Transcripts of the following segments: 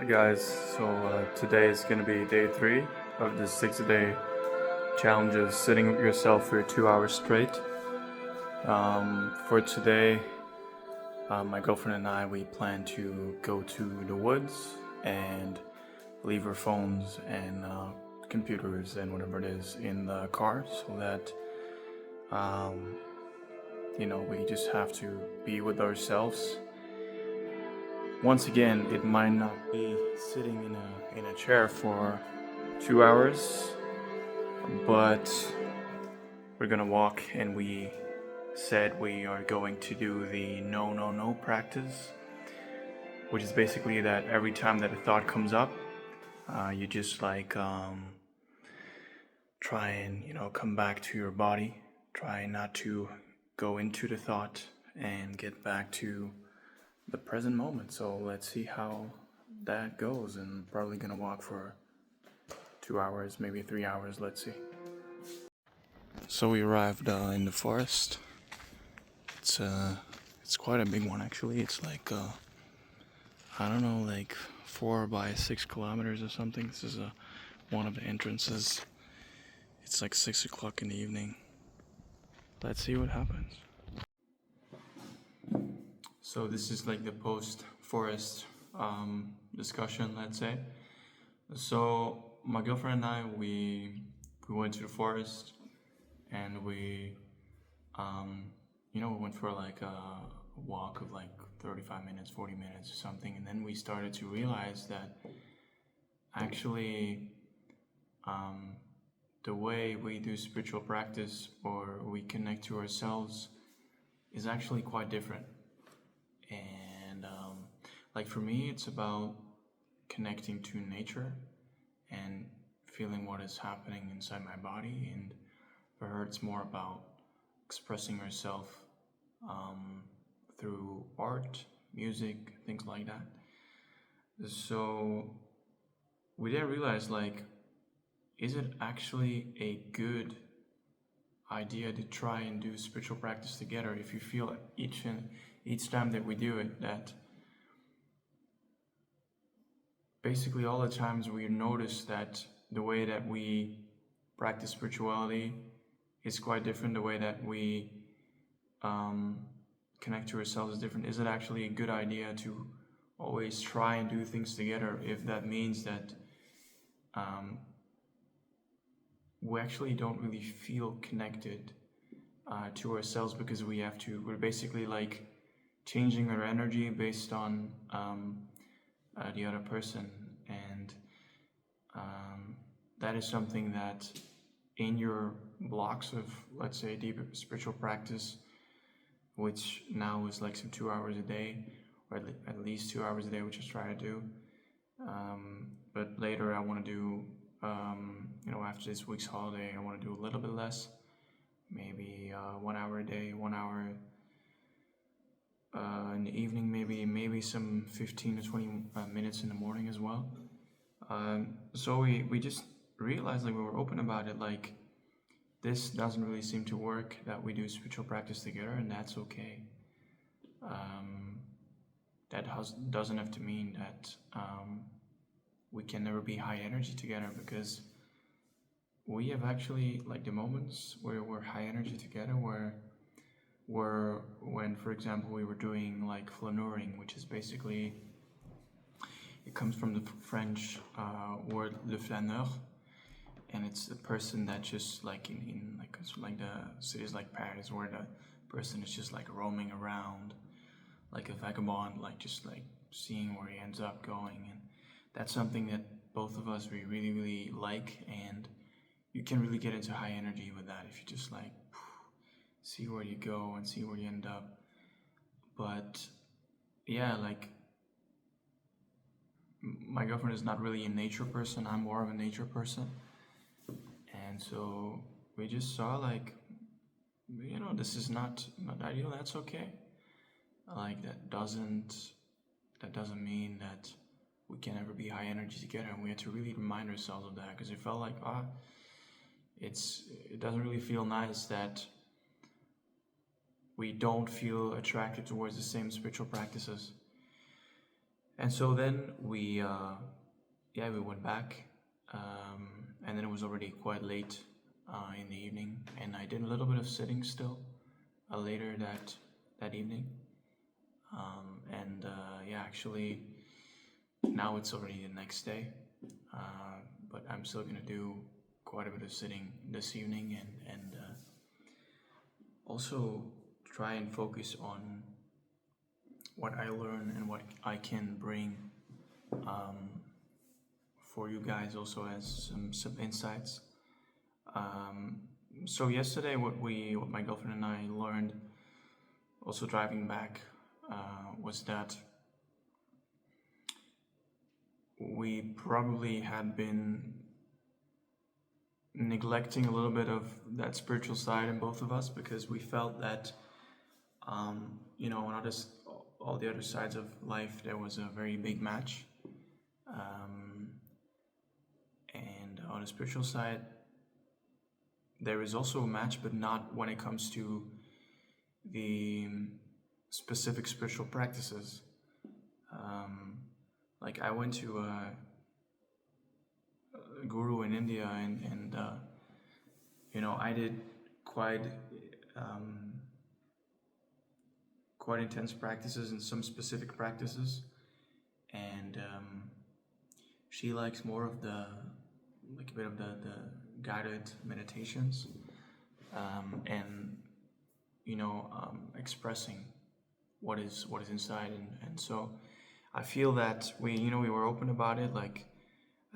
Hi guys, today is going to be day 3 of the 6-day challenge of sitting with yourself for 2 hours straight. For today, my girlfriend and I, we plan to go to the woods and leave our phones and computers and whatever it is in the car so that, um, we just have to be with ourselves. Once again, it might not be sitting in a chair for 2 hours, but we're gonna walk, and we said we are going to do the no no no practice, which is basically that every time that a thought comes up, you just try and come back to your body, try not to go into the thought and get back to the present moment. So let's see how that goes, and probably gonna walk for 2 hours, maybe 3 hours. Let's see. So we arrived in the forest. It's quite a big one actually. It's like I don't know, like 4 by 6 kilometers or something. This is one of the entrances. It's like 6 o'clock in the evening. Let's see what happens. So this is like the post-forest discussion, let's say. So my girlfriend and I, we went to the forest, and we we went for like a walk of like 35 minutes, 40 minutes or something, and then we started to realize that actually the way we do spiritual practice or we connect to ourselves is actually quite different. And like for me, it's about connecting to nature and feeling what is happening inside my body, and for her it's more about expressing herself through art, music, things like that. So we didn't realize, like, is it actually a good idea to try and do spiritual practice together if you feel each time that we do it that basically all the times we notice that the way that we practice spirituality is quite different, the way that we connect to ourselves is different. Is it actually a good idea to always try and do things together if that means that we actually don't really feel connected to ourselves, because we're basically like changing our energy based on the other person, and that is something that in your blocks of, let's say, deep spiritual practice, which now is like some 2 hours a day, or at least 2 hours a day, which I try to do. But later I want to do, after this week's holiday, I want to do a little bit less, maybe 1 hour a day, 1 hour in the evening, maybe some 15 to 20 minutes in the morning as well. So we just realized, like, we were open about it, like, this doesn't really seem to work, that we do spiritual practice together, and that's okay. That doesn't have to mean that we can never be high energy together, because we have actually, like, the moments where we're high energy together were when, for example, we were doing like flaneuring, which is basically, it comes from the French word le flâneur, and it's the person that just like in like the cities like Paris, where the person is just like roaming around like a vagabond, like just like seeing where he ends up going. And that's something that both of us we really really like, and you can really get into high energy with that if you just like see where you go and see where you end up. But yeah, like, my girlfriend is not really a nature person, I'm more of a nature person, and so we just saw, like, this is not ideal. That's okay. Like, that doesn't mean that we can never be high energy together, and we had to really remind ourselves of that, because it felt like it doesn't really feel nice that we don't feel attracted towards the same spiritual practices. And so then we went back, and then it was already quite late in the evening, and I did a little bit of sitting still later that evening. Actually, now it's already the next day, but I'm still gonna do quite a bit of sitting this evening, and also try and focus on what I learn and what I can bring for you guys, also as some insights. So yesterday, what my girlfriend and I learned, also driving back, was that we probably had been neglecting a little bit of that spiritual side in both of us, because we felt that on all the other sides of life there was a very big match, and on the spiritual side there is also a match, but not when it comes to the specific spiritual practices. Like I went to a guru in India, and I did quite intense practices and some specific practices, and she likes more of a bit of the guided meditations, and expressing what is inside, and so I feel that we were open about it, like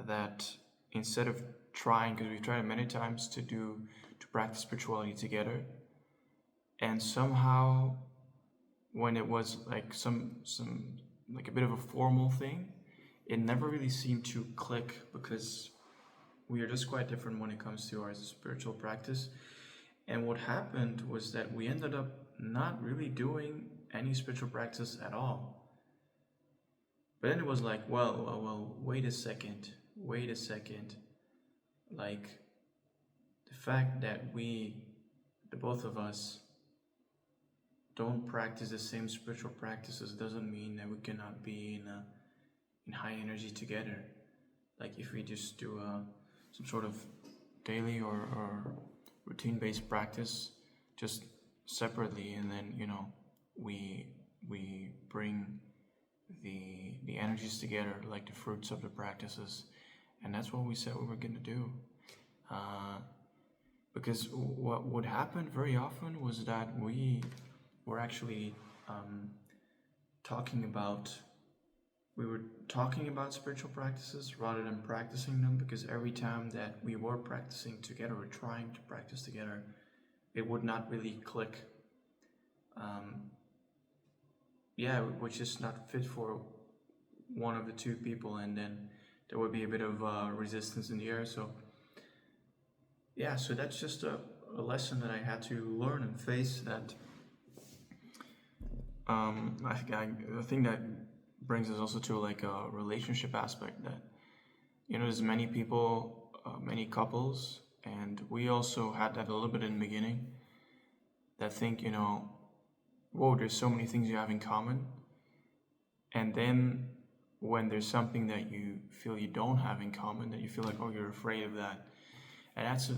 that instead of trying, because we've tried many times to practice spirituality together, and somehow when it was like some like a bit of a formal thing, it never really seemed to click, because we are just quite different when it comes to our spiritual practice. And what happened was that we ended up not really doing any spiritual practice at all. But then it was like, well, wait a second. Like, the fact that the both of us, don't practice the same spiritual practices doesn't mean that we cannot be in high energy together. Like if we just do some sort of daily or routine-based practice just separately, and then we bring the energies together, like the fruits of the practices, and that's what we said we were going to do. Because what would happen very often was that we were actually talking about spiritual practices rather than practicing them, because every time that we were practicing together or trying to practice together, it would not really click. It was just not fit for one of the two people, and then there would be a bit of resistance in the air. So that's just a lesson that I had to learn and face. That I think that brings us also to like a relationship aspect, that there's many people, many couples, and we also had that a little bit in the beginning, that think whoa, there's so many things you have in common, and then when there's something that you feel you don't have in common, that you feel like, oh, you're afraid of that, and that's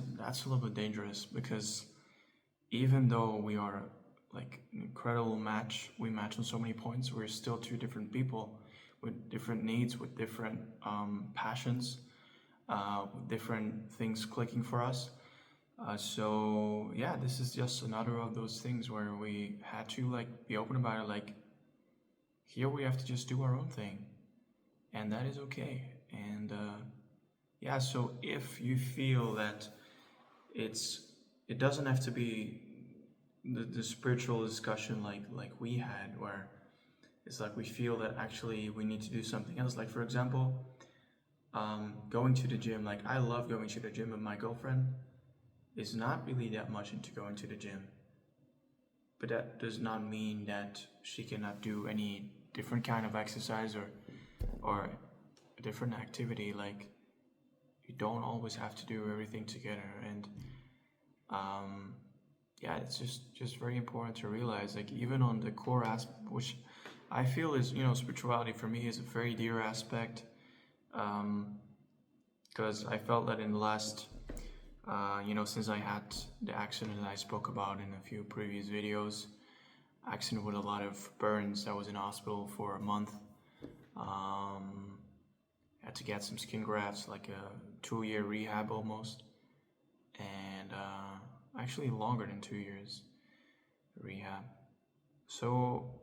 a little bit dangerous, because even though we are like an incredible match, we match on so many points, we're still two different people with different needs, with different passions, with different things clicking for us. This is just another of those things where we had to like be open about it. Like, here we have to just do our own thing, and that is okay. And so if you feel that it doesn't have to be the spiritual discussion like we had, where it's like we feel that actually we need to do something else. Like, for example, going to the gym. Like, I love going to the gym, but my girlfriend is not really that much into going to the gym. But that does not mean that she cannot do any different kind of exercise or a different activity. Like, you don't always have to do everything together. And it's just very important to realize, like, even on the core aspect, which I feel is, spirituality for me is a very dear aspect, because I felt that in the last, since I had the accident that I spoke about in a few previous videos, accident with a lot of burns. I was in hospital for a month. Um, had to get some skin grafts, like a 2-year rehab almost, and actually longer than 2 years rehab. So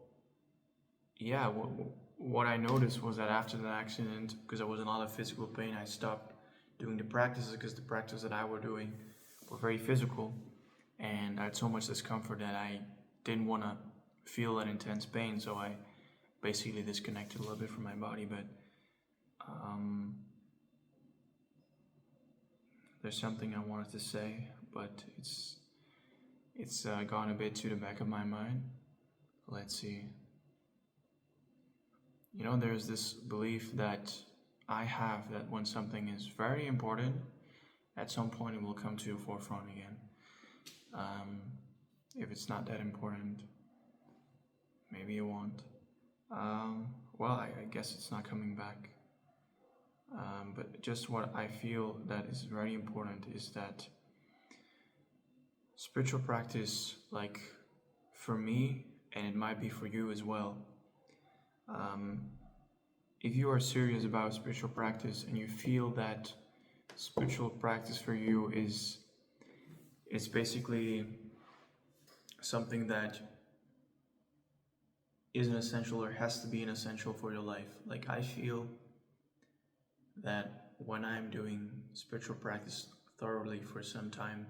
yeah, what I noticed was that after the accident, because I was in a lot of physical pain, I stopped doing the practices because the practices that I were doing were very physical, and I had so much discomfort that I didn't want to feel that intense pain. So I basically disconnected a little bit from my body. But um, there's something I wanted to say, but it's gone a bit to the back of my mind. Let's see. There's this belief that I have that when something is very important, at some point it will come to the forefront again. If it's not that important, maybe it won't. Well, I guess it's not coming back. But just what I feel that is very important is that spiritual practice, like for me, and it might be for you as well, if you are serious about spiritual practice and you feel that spiritual practice for you is basically something that is an essential or has to be an essential for your life. Like I feel that when I'm doing spiritual practice thoroughly for some time,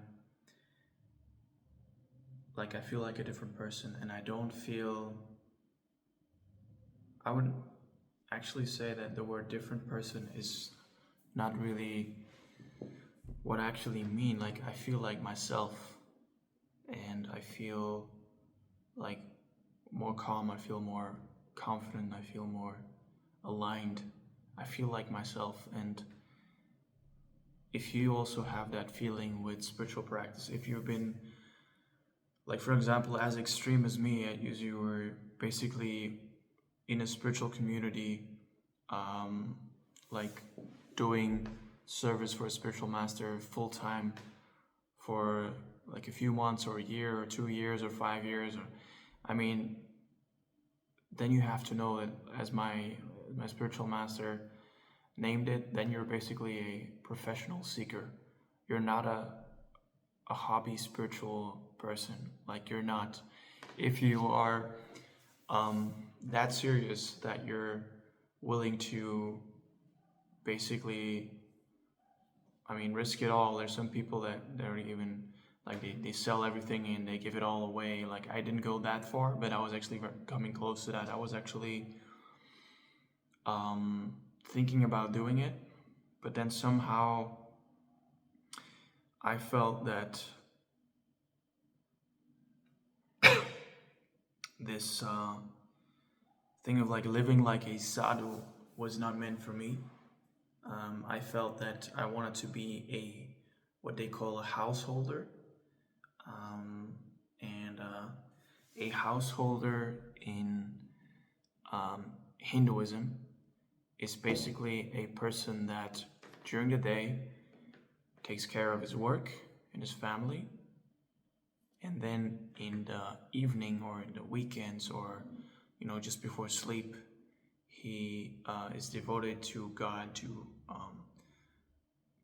like I feel like a different person, and I would actually say that the word different person is not really what I actually mean. Like I feel like myself, and I feel like more calm, I feel more confident, I feel more aligned, I feel like myself. And if you also have that feeling with spiritual practice, if you've been, like for example, as extreme as me, as you were basically in a spiritual community, like doing service for a spiritual master full time for like a few months or a year or 2 years or 5 years, or I mean, then you have to know that, as my spiritual master named it, then you're basically a professional seeker. You're not a hobby spiritual person. Like you're not, if you are that serious that you're willing to basically, risk it all. There's some people that they're even like they sell everything and they give it all away. Like I didn't go that far, but I was actually coming close to that. I was actually thinking about doing it, but then somehow I felt that this thing of like living like a sadhu was not meant for me. I felt that I wanted to be what they call a householder, and a householder in Hinduism is basically a person that during the day takes care of his work and his family, and then in the evening or in the weekends, or just before sleep, he is devoted to God, to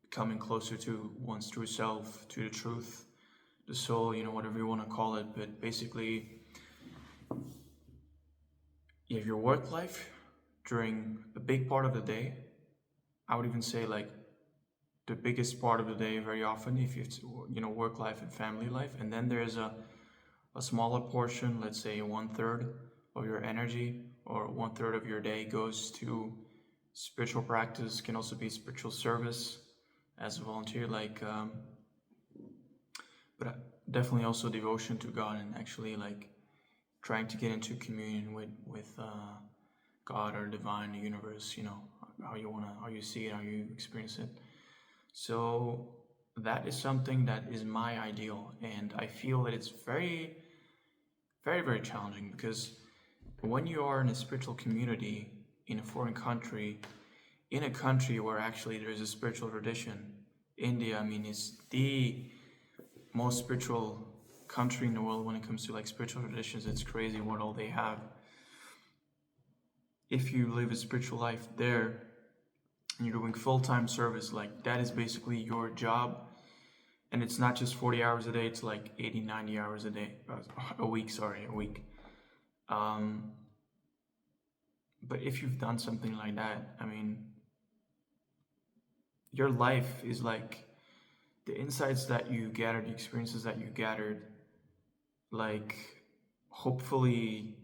coming closer to one's true self, to the truth, the soul, whatever you want to call it. But basically, you have your work life during a big part of the day. I would even say like the biggest part of the day very often, if it's work life and family life, and then there's a smaller portion, let's say 1/3 of your energy or 1/3 of your day goes to spiritual practice. Can also be spiritual service as a volunteer, but definitely also devotion to God, and actually like trying to get into communion with God or divine, the universe, how you see it, how you experience it. So that is something that is my ideal, and I feel that it's very, very, very challenging, because when you are in a spiritual community in a foreign country, in a country where actually there is a spiritual tradition, India, I mean, is the most spiritual country in the world when it comes to like spiritual traditions. It's crazy what all they have. If you live a spiritual life there and you're doing full-time service, like that is basically your job. And it's not just 40 hours a day, it's like 80, 90 hours a day, a week, sorry, a week. But if you've done something like that, I mean, your life is like the insights that you gathered, the experiences that you gathered, like hopefully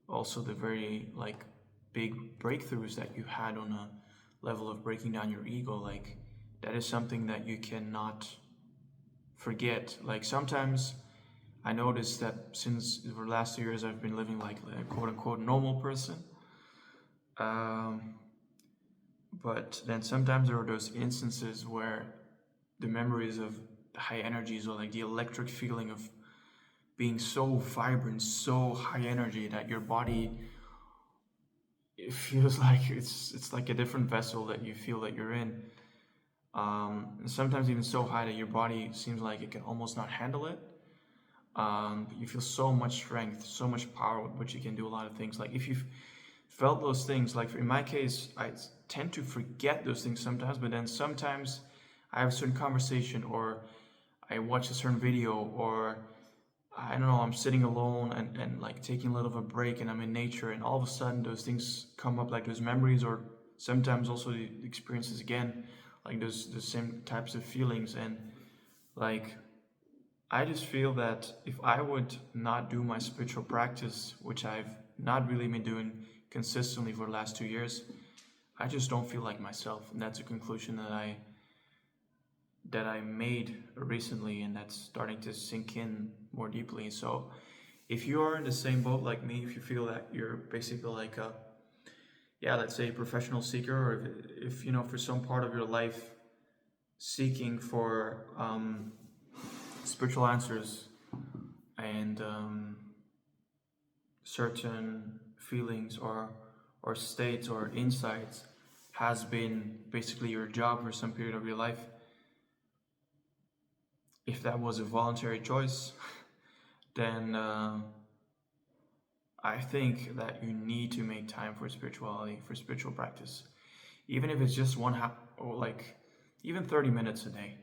also the very like big breakthroughs that you had on a level of breaking down your ego, like that is something that you cannot forget. Like sometimes I noticed that since the last 2 years I've been living like a quote unquote normal person. But then sometimes there are those instances where the memories of high energies or like the electric feeling of being so vibrant, so high energy that your body, it feels like it's like a different vessel that you feel that you're in. And sometimes even so high that your body seems like it can almost not handle it. But you feel so much strength, so much power with which you can do a lot of things. Like if you've felt those things, like in my case, I tend to forget those things sometimes, but then sometimes I have a certain conversation or I watch a certain video or I don't know, I'm sitting alone and like taking a little of a break and I'm in nature and all of a sudden those things come up, like those memories or sometimes also the experiences again, like those the same types of feelings. And like I just feel that if I would not do my spiritual practice, which I've not really been doing consistently for the last 2 years, I just don't feel like myself. And that's a conclusion that I made recently, and that's starting to sink in more deeply. So if you are in the same boat like me, if you feel that you're basically like a, yeah, let's say a professional seeker, or if you know, for some part of your life seeking for spiritual answers and certain feelings or states or insights has been basically your job for some period of your life, if that was a voluntary choice, then I think that you need to make time for spirituality, for spiritual practice, even if it's just one half or like even 30 minutes a day.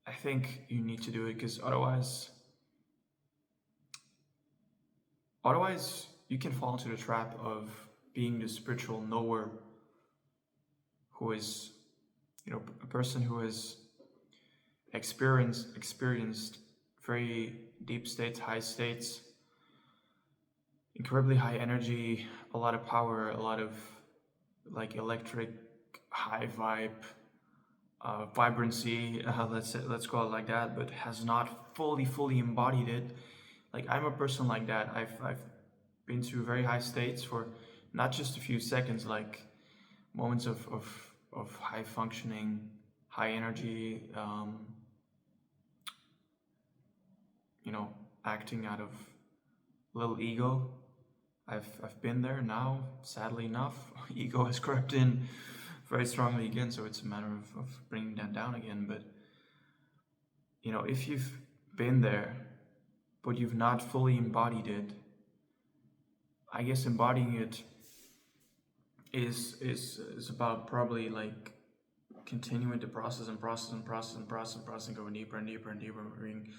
I think you need to do it because otherwise you can fall into the trap of being the spiritual knower who is, you know, a person who has experienced very deep states, high states, incredibly high energy, a lot of power, a lot of like electric high vibe, vibrancy, let's call it like that, but has not fully embodied it. Like I'm a person like that. I've been through very high states for not just a few seconds, like moments of high functioning, high energy, you know, acting out of little ego. I've been there now, sadly enough. Ego has crept in very strongly again, so it's a matter of bringing that down again. But you know, if you've been there but you've not fully embodied it, I guess embodying it is about probably like continuing to process and going deeper and deeper and deeper, being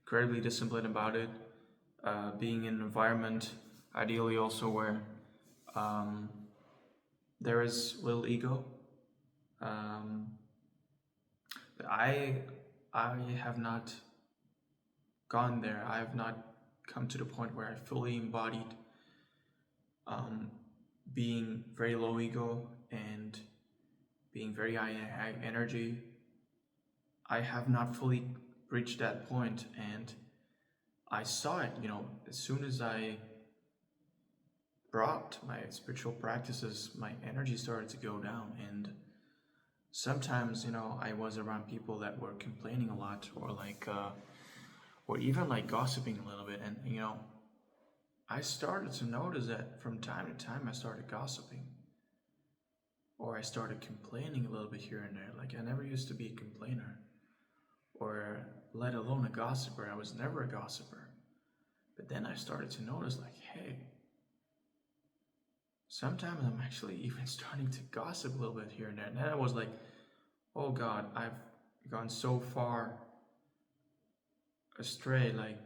incredibly disciplined about it, being in an environment ideally also where there is little ego. But I have not gone there. I have not come to the point where I fully embodied being very low ego and being very high energy. I have not fully reached that point, and I saw it, you know, as soon as I brought my spiritual practices, my energy started to go down. And sometimes, you know, I was around people that were complaining a lot or like or even like gossiping a little bit. And you know, I started to notice that from time to time I started gossiping, or I started complaining a little bit here and there. Like, I never used to be a complainer, or let alone a gossiper. I was never a gossiper. But then I started to notice, like, hey, sometimes I'm actually even starting to gossip a little bit here and there. And then I was like, oh God, I've gone so far astray. Like,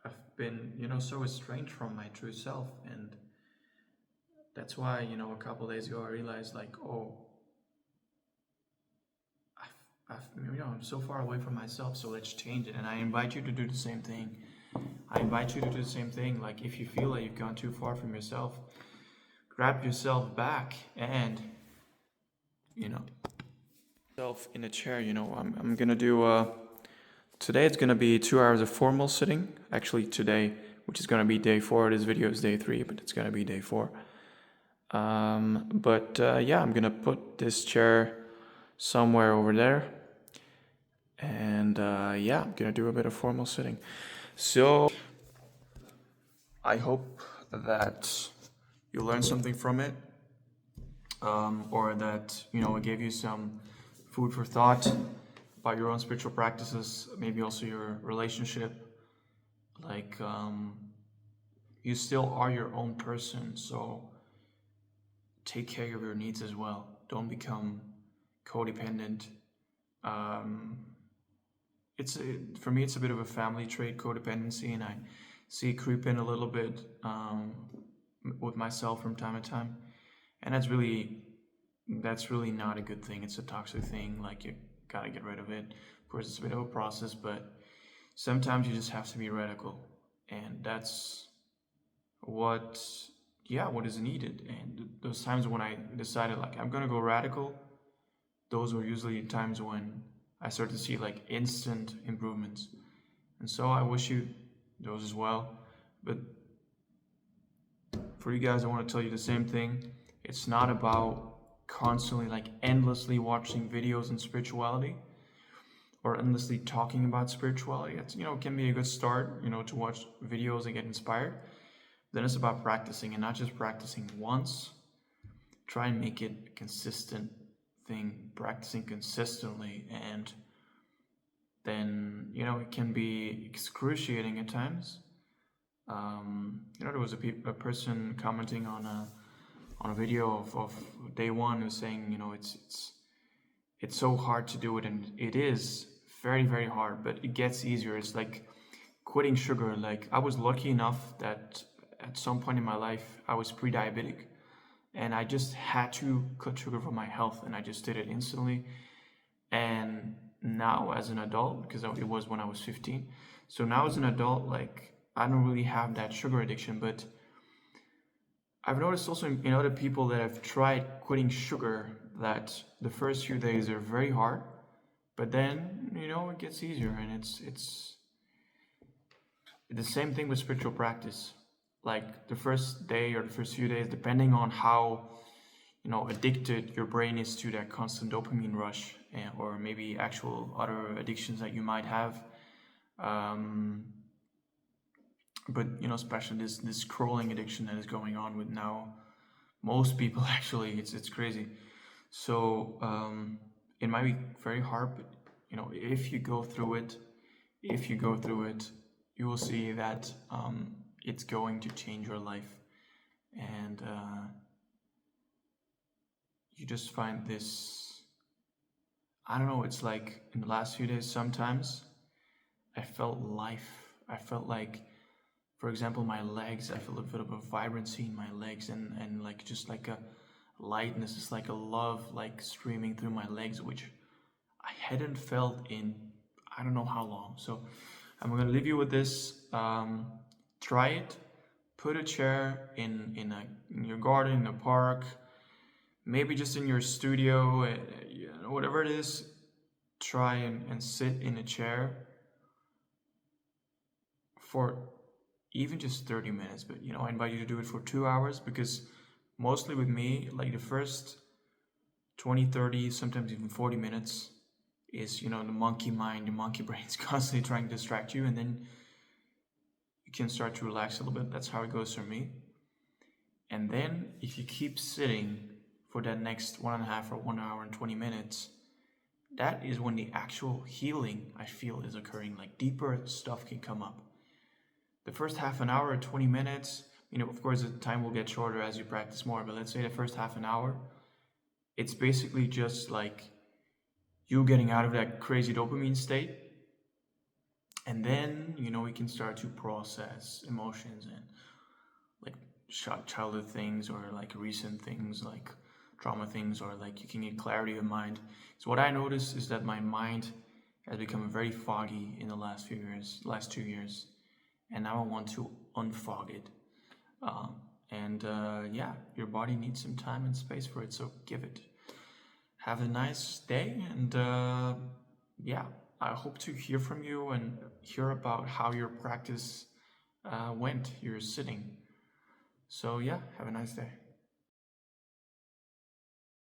I've been, so estranged from my true self. And that's why, a couple days ago, I realized, like, oh, I'm so far away from myself, so let's change it. And I invite you to do the same thing. Like, if you feel like you've gone too far from yourself, grab yourself back and, self in a chair. I'm gonna do, today it's gonna be 2 hours of formal sitting. Actually, today, which is gonna be day 4. This video is day 3, but it's gonna be day 4. Yeah, I'm gonna put this chair somewhere over there. And yeah, I'm gonna do a bit of formal sitting. So I hope that you learned something from it, or that it gave you some food for thought about your own spiritual practices, maybe also your relationship. Like, you still are your own person, so take care of your needs as well. Don't become codependent. For me, it's a bit of a family trait, codependency, and I see it creep in a little bit with myself from time to time, and that's really not a good thing. It's a toxic thing. Like, you gotta get rid of it. Of course, it's a bit of a process, but sometimes you just have to be radical, and that's what is needed. And those times when I decided, like, I'm gonna go radical, those were usually times when I started to see, like, instant improvements. And so I wish you those as well. But for you guys, I want to tell you the same thing. It's not about constantly, like, endlessly watching videos on spirituality or endlessly talking about spirituality. It's, it can be a good start, to watch videos and get inspired. Then it's about practicing, and not just practicing once. Try and make it a consistent thing, practicing consistently, and then it can be excruciating at times. There was a person commenting on a video of day 1 who's saying, it's so hard to do it, and it is very, very hard, but it gets easier. It's like quitting sugar. Like, I was lucky enough that at some point in my life I was pre-diabetic, and I just had to cut sugar for my health, and I just did it instantly. And now as an adult, because it was when I was 15, so now as an adult, like, I don't really have that sugar addiction. But I've noticed also in other people that have tried quitting sugar that the first few days are very hard, but then it gets easier. And it's the same thing with spiritual practice. Like, the first day or the first few days, depending on how addicted your brain is to that constant dopamine rush, or maybe actual other addictions that you might have, but especially this scrolling addiction that is going on with now most people. Actually, it's crazy. So it might be very hard, but if you go through it, you will see that it's going to change your life. And you just find this, I don't know, it's like in the last few days, sometimes I felt like, for example, my legs, I feel a bit of a vibrancy in my legs, and like, just like a lightness. It's like a love, like, streaming through my legs, which I hadn't felt in I don't know how long. So I'm gonna leave you with this. Try it. Put a chair in your garden, in a park, maybe just in your studio, whatever it is. Try and sit in a chair for even just 30 minutes. But I invite you to do it for 2 hours, because mostly with me, like, the first 20, 30, sometimes even 40 minutes is the monkey mind, the monkey brain is constantly trying to distract you, and then you can start to relax a little bit. That's how it goes for me. And then if you keep sitting for that next 1.5 or 1 hour and 20 minutes, that is when the actual healing I feel is occurring. Like deeper stuff can come up. The first half an hour or 20 minutes, of course the time will get shorter as you practice more, but let's say the first half an hour, it's basically just like you getting out of that crazy dopamine state. And then, we can start to process emotions and like childhood things or like recent things, like trauma things, or like you can get clarity of mind. So what I noticed is that my mind has become very foggy in the last 2 years, and now I want to unfog it. Yeah, your body needs some time and space for it, so give it. Have a nice day, and yeah, I hope to hear from you and hear about how your practice went, your sitting. So yeah, have a nice day.